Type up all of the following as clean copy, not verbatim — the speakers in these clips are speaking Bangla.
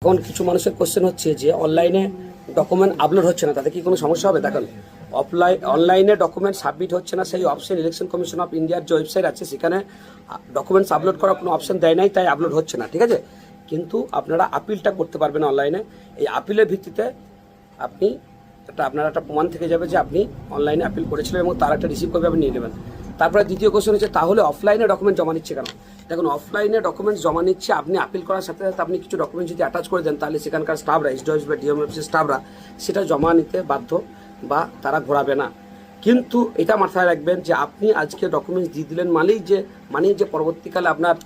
এখন কিছু মানুষের কোশ্চেন হচ্ছে যে অনলাইনে ডকুমেন্ট আপলোড হচ্ছে না, তাতে কি কোনো সমস্যা হবে? দেখুন, অনলাইনে ডকুমেন্ট সাবমিট হচ্ছে না, সেই অপশন ইলেকশন কমিশন অফ ইন্ডিয়ার যে ওয়েবসাইট আছে সেখানে ডকুমেন্টস আপলোড করার কোনো অপশন দেয় নাই, তাই আপলোড হচ্ছে না, ঠিক আছে। কিন্তু আপনারা আপিলটা করতে পারবেন অনলাইনে। এই আপিলের ভিত্তিতে আপনি আপনার একটা প্রমাণ থেকে যাবে যে আপনি অনলাইনে আপিল করেছিলেন এবং তার একটা রিসিভ কপি আপনি নিয়ে নেবেন। তারপরে দ্বিতীয় কোশ্চেন হচ্ছে, তাহলে অফলাইনে ডকুমেন্ট জমা নিচ্ছে কেন? দেখুন, অফলাইনে ডকুমেন্টস জমা নিচ্ছে, আপনি আপিল করার সাথে সাথে আপনি কিছু ডকুমেন্ট যদি অ্যাটাচ করে দেন, তাহলে সেখানকার স্টাফরা, এসডিও বা ডিএম অফিসের স্টাফরা সেটা জমা নিতে বাধ্য বা তারা ঘোরাবে না। কিন্তু এটা মাথায় রাখবেন যে আপনি আজকে ডকুমেন্টস দিয়ে দিলেন মানেই যে পরবর্তীকালে আপনার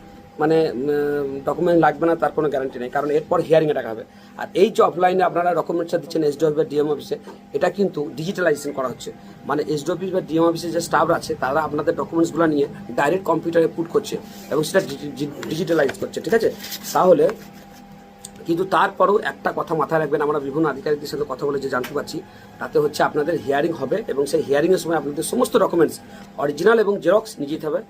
ডকুমেন্ট লাগবে না তার কোনো গ্যারান্টি নেই, কারণ এরপর হিয়ারিংয়ে ডাকা হবে। আর এই যে অফলাইনে আপনারা ডকুমেন্টসটা দিচ্ছেন এসডিও বা ডিএম অফিসে, এটা কিন্তু ডিজিটালাইজেশন করা হচ্ছে। মানে এসডিও অফিস বা ডিএম অফিসে যে স্টাফ আছে তারা আপনাদের ডকুমেন্টসগুলো নিয়ে ডাইরেক্ট কম্পিউটারে পুট করছে এবং সেটা ডিজিটালাইজ করছে, ঠিক আছে। তাহলে কিন্তু তারপরেও একটা কথা মাথায় রাখবেন, আমরা বিভিন্ন আধিকারিকদের সাথে কথা বলে যে জানতে পারছি, তাতে হচ্ছে আপনাদের হিয়ারিং হবে এবং সেই হিয়ারিংয়ের সময় আপনাদের সমস্ত ডকুমেন্টস অরিজিনাল এবং জেরক্স নিয়ে যেতে হবে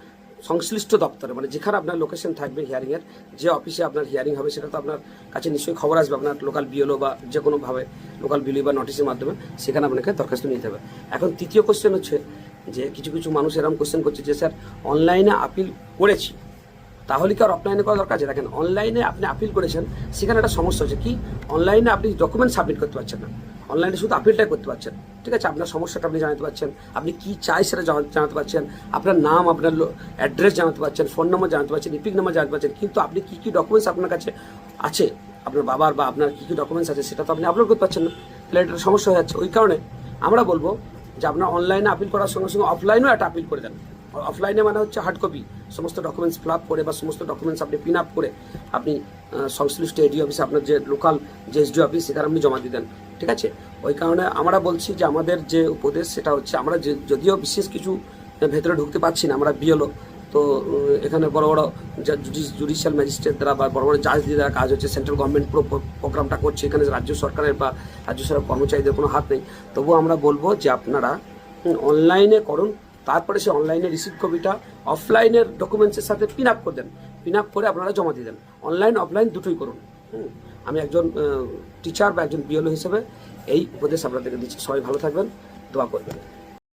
সংশ্লিষ্ট দপ্তরে, মানে যেখানে আপনার লোকেশন থাকবে হিয়ারিংয়ের, যে অফিসে আপনার হিয়ারিং হবে সেটা তো আপনার কাছে নিশ্চয়ই খবর আসবে, আপনার লোকাল বিএলও বা যে কোনোভাবে লোকাল বিএলও বা নোটিশের মাধ্যমে সেখানে আপনাকে দরখাস্ত নিতে হবে। এখন তৃতীয় কোশ্চেন হচ্ছে যে কিছু মানুষ এরকম কোশ্চেন করছে যে স্যার অনলাইনে আপিল করেছি, তাহলে কি আর অফলাইনে করা দরকার আছে? দেখেন, অনলাইনে আপনি আপিল করেছেন, সেখানে একটা সমস্যা হচ্ছে কি, অনলাইনে আপনি ডকুমেন্ট সাবমিট করতে পারছেন না, অনলাইনে শুধু আপিলটাই করতে পারছেন, ঠিক আছে। আপনার সমস্যাটা আপনি জানাতে পারছেন, আপনি কি চাই সেটা জানাতে পারছেন, আপনার নাম, আপনার অ্যাড্রেস জানাতে পারছেন, ফোন নম্বর জানাতে পারছেন, ইপিক নাম্বার জানাতে পারছেন, কিন্তু আপনি কী ডকুমেন্টস আপনার কাছে আছে, আপনার বাবার বা আপনার কী ডকুমেন্টস আছে সেটা তো আপনি আপলোড করতে পারছেন না, তাহলে এটা সমস্যা হয়ে যাচ্ছে। ওই কারণে আমরা বলবো যে আপনার অনলাইনে আপিল করার সঙ্গে সঙ্গে অফলাইনেও একটা আপিল করে দেন। অফলাইনে মানে হচ্ছে হার্ড কপি সমস্ত ডকুমেন্টস ফিল আপ করে বা সমস্ত ডকুমেন্টস আপনি পিন আপ করে আপনি সংশ্লিষ্ট এডি অফিসে, আপনার যে লোকাল যে এসডিও অফিস, সেখানে আপনি জমা দিয়ে দেন, ঠিক আছে। ওই কারণে আমরা বলছি যে আমাদের যে উপদেশ সেটা হচ্ছে, আমরা যদিও বিশেষ কিছু ভেতরে ঢুকতে পারছি না, আমরা বিএলও তো এখানে বড় বড় জুডিশিয়াল ম্যাজিস্ট্রেট দ্বারা বা বড় বড় জাজ দিয়ে দ্বারা কাজ হচ্ছে, সেন্ট্রাল গভর্নমেন্ট পুরো প্রোগ্রামটা করছে, এখানে রাজ্য সরকারের বা রাজ্য সরকার কর্মচারীদের কোনো হাত নেই। তবুও আমরা বলবো যে আপনারা অনলাইনে করুন, তারপরে সে অনলাইনে রিসিভ কপিটা অফলাইনের ডকুমেন্টসের সাথে পিন আপ করে দেন, পিন আপ করে আপনারা জমা দিয়ে দেন। অনলাইন অফলাইন দুটোই করুন। আমি একজন টিচার বা একজন বিএলও হিসেবে এই উপদেশ আপনাদেরকে দিচ্ছি। সবাই ভালো থাকবেন, দোয়া করবেন।